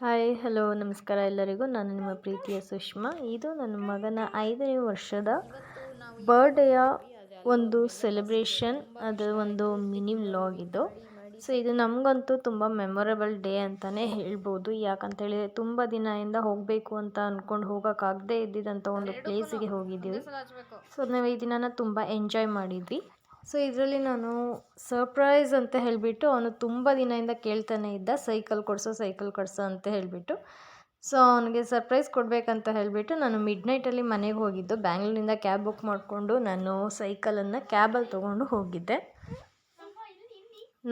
Hi hello ನಮಸ್ಕಾರ ಎಲ್ಲರಿಗೂ. ನಾನು ನಿಮ್ಮ ಪ್ರೀತಿಯ ಸುಷ್ಮಾ. ಇದು ನನ್ನ ಮಗನ 5ನೇ ವರ್ಷದ ಬರ್ಡೇಯ ಒಂದು ಸೆಲೆಬ್ರೇಷನ್, ಅದು ಒಂದು ಮಿನಿ ವ್ಲಾಗ್ ಇದು. ಸೊ ಇದು ನಮಗಂತೂ ತುಂಬ ಮೆಮೊರೇಬಲ್ ಡೇ ಅಂತಲೇ ಹೇಳ್ಬೋದು. ಯಾಕಂತೇಳಿದರೆ ತುಂಬ ದಿನದಿಂದ ಹೋಗಬೇಕು ಅಂತ ಅಂದ್ಕೊಂಡು ಹೋಗೋಕ್ಕಾಗದೇ ಇದ್ದಿದ್ದಂಥ ಒಂದು ಪ್ಲೇಸಿಗೆ ಹೋಗಿದ್ದೀವಿ. ಸೊ ನಾವು ಈ ದಿನನ ತುಂಬ ಎಂಜಾಯ್ ಮಾಡಿದ್ವಿ. ಸೊ ಇದರಲ್ಲಿ ನಾನು ಸರ್ಪ್ರೈಸ್ ಅಂತ ಹೇಳಿಬಿಟ್ಟು, ಅವನು ತುಂಬ ದಿನದಿಂದ ಕೇಳ್ತಾನೆ ಇದ್ದ ಸೈಕಲ್ ಕೊಡಿಸೋ ಅಂತ ಹೇಳಿಬಿಟ್ಟು. ಸೊ ಅವನಿಗೆ ಸರ್ಪ್ರೈಸ್ ಕೊಡಬೇಕಂತ ಹೇಳಿಬಿಟ್ಟು ನಾನು ಮಿಡ್ನೈಟಲ್ಲಿ ಮನೆಗೆ ಹೋಗಿದ್ದು. ಬ್ಯಾಂಗ್ಳೂರಿಂದ ಕ್ಯಾಬ್ ಬುಕ್ ಮಾಡಿಕೊಂಡು ನಾನು ಸೈಕಲನ್ನು ಕ್ಯಾಬಲ್ಲಿ ತೊಗೊಂಡು ಹೋಗಿದ್ದೆ.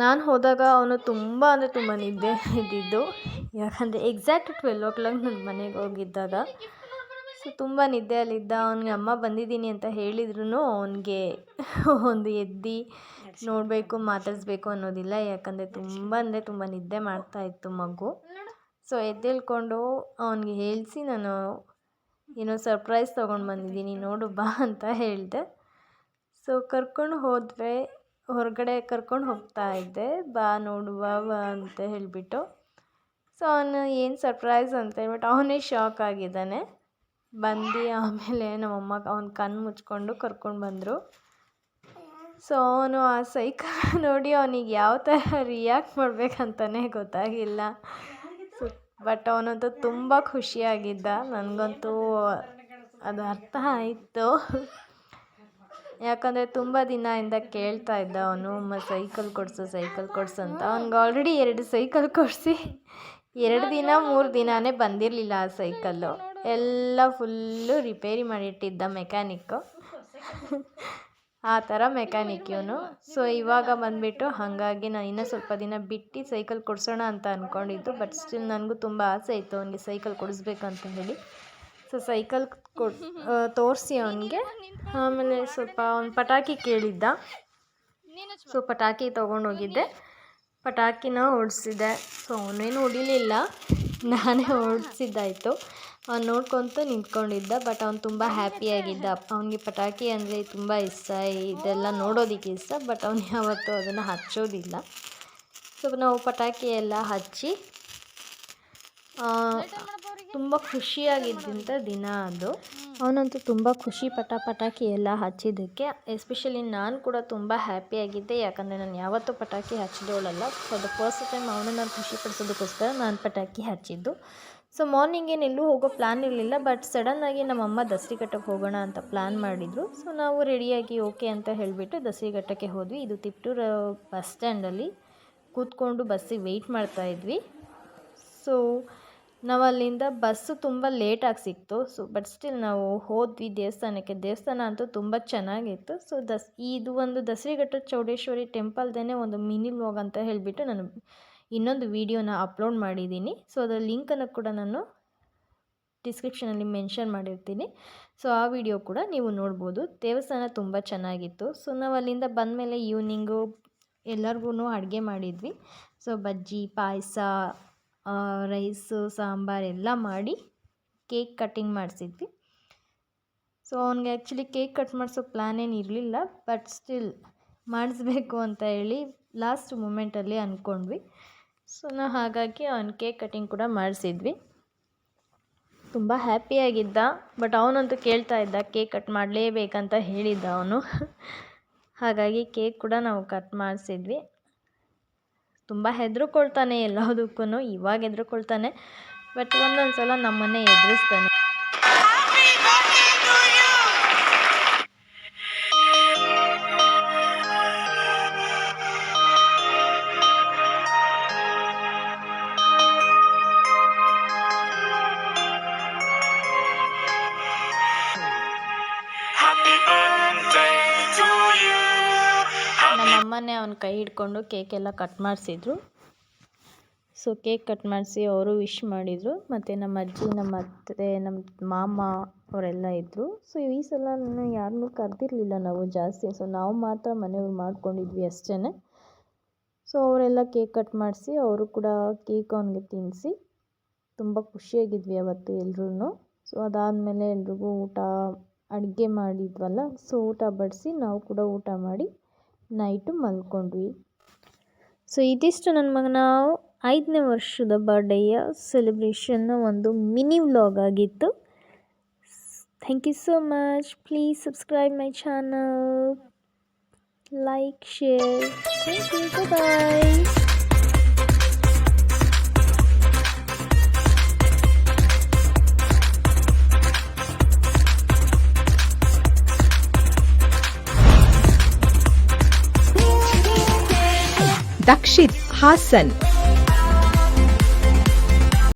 ನಾನು ಹೋದಾಗ ಅವನು ತುಂಬ ಅಂದರೆ ತುಂಬ ನಿದ್ದೆ ಇದ್ದಿದ್ದು. ಯಾಕಂದರೆ ಎಕ್ಸಾಕ್ಟ್ 12 ನನ್ನ ಮನೆಗೆ ಹೋಗಿದ್ದಾಗ. ಸೊ ತುಂಬ ನಿದ್ದೆಯಲ್ಲಿದ್ದ. ಅವನಿಗೆ ಅಮ್ಮ ಬಂದಿದ್ದೀನಿ ಅಂತ ಹೇಳಿದ್ರು ಅವನಿಗೆ ಒಂದು ಎದ್ದು ನೋಡಬೇಕು, ಮಾತಾಡಿಸ್ಬೇಕು ಅನ್ನೋದಿಲ್ಲ. ಯಾಕಂದರೆ ತುಂಬ ನಿದ್ದೆ ಮಾಡ್ತಾಯಿತ್ತು ಮಗು. ಸೊ ಎದ್ದೇಳ್ಕೊಂಡು ಅವನಿಗೆ ಹೇಳಿಸಿ, ನಾನು ಏನೋ ಸರ್ಪ್ರೈಸ್ ತೊಗೊಂಡು ಬಂದಿದ್ದೀನಿ ನೋಡು ಬಾ ಅಂತ ಹೇಳಿದೆ. ಸೊ ಕರ್ಕೊಂಡು ಹೋದರೆ, ಹೊರಗಡೆ ಕರ್ಕೊಂಡು ಹೋಗ್ತಾ ಇದ್ದೆ, ಬಾ ನೋಡು ಬಾ ಅಂತ ಹೇಳಿಬಿಟ್ಟು. ಸೊ ಅವನು ಏನು ಸರ್ಪ್ರೈಸ್ ಅಂತ ಹೇಳ್ಬಿಟ್ಟು ಅವನೇ ಶಾಕ್ ಆಗಿದ್ದಾನೆ. ಬಂದು ಆಮೇಲೆ ನಮ್ಮಮ್ಮ ಅವ್ನ ಕಣ್ಣು ಮುಚ್ಕೊಂಡು ಕರ್ಕೊಂಡು ಬಂದರು. ಸೊ ಅವನು ಆ ಸೈಕಲ್ ನೋಡಿ ಅವನಿಗೆ ಯಾವ ಥರ ರಿಯಾಕ್ಟ್ ಮಾಡಬೇಕಂತಲೇ ಗೊತ್ತಾಗಿಲ್ಲ. ಸೊ ಬಟ್ ಅವನಂತೂ ತುಂಬ ಖುಷಿಯಾಗಿದ್ದ. ನನಗಂತೂ ಅದು ಅರ್ಥ ಆಯಿತು. ಯಾಕಂದರೆ ತುಂಬ ದಿನದಿಂದ ಕೇಳ್ತಾ ಇದ್ದ ಅವನು, ಸೈಕಲ್ ಕೊಡಿಸು ಅಂತ. ಅವ್ನಿಗೆ ಆಲ್ರೆಡಿ 2 ಸೈಕಲ್ ಕೊಡಿಸಿ 2 ದಿನ 3 ದಿನವೇ ಬಂದಿರಲಿಲ್ಲ ಆ ಸೈಕಲ್ಲು. ಎಲ್ಲ ಫುಲ್ಲು ರಿಪೇರಿ ಮಾಡಿಟ್ಟಿದ್ದ ಮೆಕ್ಯಾನಿಕ್ಕು. ಆ ಥರ ಮೆಕ್ಯಾನಿಕ್ ಇವನು. ಸೊ ಇವಾಗ ಬಂದುಬಿಟ್ಟು, ಹಾಗಾಗಿ ನಾನು ಇನ್ನೂ ಸ್ವಲ್ಪ ದಿನ ಬಿಟ್ಟು ಸೈಕಲ್ ಕೊಡಿಸೋಣ ಅಂತ ಅಂದ್ಕೊಂಡಿದ್ದು. ಬಟ್ ಸ್ಟಿಲ್ ನನಗೂ ತುಂಬ ಆಸೆ ಇತ್ತು ಅವನಿಗೆ ಸೈಕಲ್ ಕೊಡಿಸ್ಬೇಕಂತ ಹೇಳಿ. ಸೊ ಸೈಕಲ್ ತೋರಿಸಿ ಅವನಿಗೆ, ಆಮೇಲೆ ಸ್ವಲ್ಪ ಅವ್ನು ಪಟಾಕಿ ಕೇಳಿದ್ದ. ಸೊ ಪಟಾಕಿ ತೊಗೊಂಡೋಗಿದ್ದೆ, ಪಟಾಕಿನ ಹೊಡಿಸಿದೆ. ಸೊ ಅವನೇನು ಹೊಡಿಲಿಲ್ಲ, ನಾನೇ ಹೊಡಿಸಿದ್ದಾಯಿತು. ಅವ್ನು ನೋಡ್ಕೊತ ನಿಂತ್ಕೊಂಡಿದ್ದ. ಬಟ್ ಅವ್ನು ತುಂಬ ಹ್ಯಾಪಿಯಾಗಿದ್ದ. ಅವನಿಗೆ ಪಟಾಕಿ ಅಂದರೆ ತುಂಬ ಇಷ್ಟ, ಇದೆಲ್ಲ ನೋಡೋದಕ್ಕೆ ಇಷ್ಟ. ಬಟ್ ಅವನು ಯಾವತ್ತೂ ಅದನ್ನು ಹಚ್ಚೋದಿಲ್ಲ. ಸೊ ನಾವು ಪಟಾಕಿ ಎಲ್ಲ ಹಚ್ಚಿ ತುಂಬ ಖುಷಿಯಾಗಿದ್ದಂಥ ದಿನ ಅದು. ಅವನಂತೂ ತುಂಬ ಖುಷಿಪಟ್ಟ ಪಟಾಕಿ ಎಲ್ಲ ಹಚ್ಚಿದ್ದಕ್ಕೆ. ಎಸ್ಪೆಷಲಿ ನಾನು ಕೂಡ ತುಂಬ ಹ್ಯಾಪಿಯಾಗಿದ್ದೆ. ಯಾಕಂದರೆ ನಾನು ಯಾವತ್ತೂ ಪಟಾಕಿ ಹಚ್ಚಿದವಳಲ್ಲ. ಫಾರ್ ದ ಫಸ್ಟ್ ಟೈಮ್ ಅವನನ್ನು ಖುಷಿಪಡಿಸೋದಕ್ಕೋಸ್ಕರ ನಾನು ಪಟಾಕಿ ಹಚ್ಚಿದ್ದು. ಸೊ ಮಾರ್ನಿಂಗ್ ಎಲ್ಲೂ ಹೋಗೋ ಪ್ಲ್ಯಾನ್ ಇರಲಿಲ್ಲ. ಬಟ್ ಸಡನ್ನಾಗಿ ನಮ್ಮಮ್ಮ ದಸರಿಘಟ್ಟಕ್ಕೆ ಹೋಗೋಣ ಅಂತ ಪ್ಲ್ಯಾನ್ ಮಾಡಿದರು. ಸೊ ನಾವು ರೆಡಿಯಾಗಿ ಓಕೆ ಅಂತ ಹೇಳಿಬಿಟ್ಟು ದಸರಿಘಟ್ಟಕ್ಕೆ ಹೋದ್ವಿ. ಇದು ತಿಪ್ಟೂರು ಬಸ್ ಸ್ಟ್ಯಾಂಡಲ್ಲಿ ಕೂತ್ಕೊಂಡು ಬಸ್ಸಿಗೆ ವೆಯ್ಟ್ ಮಾಡ್ತಾಯಿದ್ವಿ. ಸೊ ನಾವು ಅಲ್ಲಿಂದ ಬಸ್ಸು ತುಂಬ ಲೇಟಾಗಿ ಸಿಕ್ತು. ಸೊ ಬಟ್ ಸ್ಟಿಲ್ ನಾವು ಹೋದ್ವಿ ದೇವಸ್ಥಾನಕ್ಕೆ. ದೇವಸ್ಥಾನ ಅಂತೂ ತುಂಬ ಚೆನ್ನಾಗಿತ್ತು. ಸೊ ಇದು ಒಂದು ದಸರಿಘಟ್ಟ ಚೌಡೇಶ್ವರಿ ಟೆಂಪಲ್ದೇ ಒಂದು ಮಿನಿ ವ್ಲಾಗ್ ಅಂತ ಹೇಳಿಬಿಟ್ಟು ನಾನು ಇನ್ನೊಂದು ವೀಡಿಯೋನ ಅಪ್ಲೋಡ್ ಮಾಡಿದ್ದೀನಿ. ಸೊ ಅದರ ಲಿಂಕನ್ನು ಕೂಡ ನಾನು ಡಿಸ್ಕ್ರಿಪ್ಷನಲ್ಲಿ ಮೆನ್ಷನ್ ಮಾಡಿರ್ತೀನಿ. ಸೊ ಆ ವಿಡಿಯೋ ಕೂಡ ನೀವು ನೋಡ್ಬೋದು. ದೇವಸ್ಥಾನ ತುಂಬ ಚೆನ್ನಾಗಿತ್ತು. ಸೊ ನಾವು ಅಲ್ಲಿಂದ ಬಂದಮೇಲೆ ಈವ್ನಿಂಗು ಎಲ್ಲರಿಗೂ ಅಡುಗೆ ಮಾಡಿದ್ವಿ. ಸೊ ಬಜ್ಜಿ, ಪಾಯಸ, ರೈಸು, ಸಾಂಬಾರು ಎಲ್ಲ ಮಾಡಿ ಕೇಕ್ ಕಟ್ಟಿಂಗ್ ಮಾಡಿಸಿದ್ವಿ. ಸೊ ಅವ್ನಿಗೆ ಆ್ಯಕ್ಚುಲಿ ಕೇಕ್ ಕಟ್ ಮಾಡಿಸೋ ಪ್ಲ್ಯಾನ್ ಏನು ಇರಲಿಲ್ಲ. ಬಟ್ ಸ್ಟಿಲ್ ಮಾಡಿಸ್ಬೇಕು ಅಂತ ಹೇಳಿ ಲಾಸ್ಟ್ ಮೂಮೆಂಟಲ್ಲಿ ಅಂದ್ಕೊಂಡ್ವಿ. ಸೊ ನಾವು ಹಾಗಾಗಿ ಅವ್ನ ಕೇಕ್ ಕಟ್ಟಿಂಗ್ ಕೂಡ ಮಾಡಿಸಿದ್ವಿ. ತುಂಬ ಹ್ಯಾಪಿಯಾಗಿದ್ದ. ಬಟ್ ಅವನಂತೂ ಕೇಳ್ತಾ ಇದ್ದ, ಕೇಕ್ ಕಟ್ ಮಾಡಲೇಬೇಕಂತ ಹೇಳಿದ್ದ ಅವನು. ಹಾಗಾಗಿ ಕೇಕ್ ಕೂಡ ನಾವು ಕಟ್ ಮಾಡಿಸಿದ್ವಿ. ತುಂಬ ಹೆದರ್ಕೊಳ್ತಾನೆ ಎಲ್ಲದಕ್ಕೂ. ಇವಾಗ ಹೆದರ್ಕೊಳ್ತಾನೆ, ಬಟ್ ಒಂದೊಂದು ಸಲ ನಮ್ಮನ್ನೇ ಎದುರಿಸ್ತಾನೆ. ನಮ್ಮಮ್ಮನೇ ಅವನ ಕೈ ಹಿಡ್ಕೊಂಡು ಕೇಕೆಲ್ಲ ಕಟ್ ಮಾಡಿಸಿದ್ರು. ಸೊ ಕೇಕ್ ಕಟ್ ಮಾಡಿಸಿ ಅವರು ವಿಶ್ ಮಾಡಿದರು. ಮತ್ತು ನಮ್ಮ ಅಜ್ಜಿ, ನಮ್ಮ ಅತ್ತೆ, ನಮ್ಮ ಮಾಮ ಅವರೆಲ್ಲ ಇದ್ದರು. ಸೊ ಈ ಸಲ ನಾನು ಯಾರನ್ನೂ ಕರೆದಿರಲಿಲ್ಲ ನಾವು ಜಾಸ್ತಿ. ಸೊ ನಾವು ಮಾತ್ರ ಮನೆಯವ್ರು ಮಾಡ್ಕೊಂಡಿದ್ವಿ ಅಷ್ಟೇ. ಸೊ ಅವರೆಲ್ಲ ಕೇಕ್ ಕಟ್ ಮಾಡಿಸಿ ಅವರು ಕೂಡ ಕೇಕ್ ಅವನಿಗೆ ತಿನ್ನಿಸಿ ತುಂಬ ಖುಷಿಯಾಗಿದ್ವಿ ಅವತ್ತು ಎಲ್ರೂ. ಸೊ ಅದಾದಮೇಲೆ ಎಲ್ರಿಗೂ ಅಡುಗೆ ಮಾಡಿದ್ವಲ್ಲ, ಸೊ ಊಟ ಬಡಿಸಿ ನಾವು ಕೂಡ ಊಟ ಮಾಡಿ ನೈಟು ಮಲ್ಕೊಂಡ್ವಿ. ಸೊ ಇದಿಷ್ಟು ನನ್ನ ಮಗನ 5ನೇ ವರ್ಷದ ಬರ್ಡೇಯ ಸೆಲೆಬ್ರೇಷನ್ನ ಒಂದು ಮಿನಿ ವ್ಲಾಗ್ ಆಗಿತ್ತು. Thank you so much. Please subscribe my channel, like, share. Thank you. Bye. Dakshit Haasan.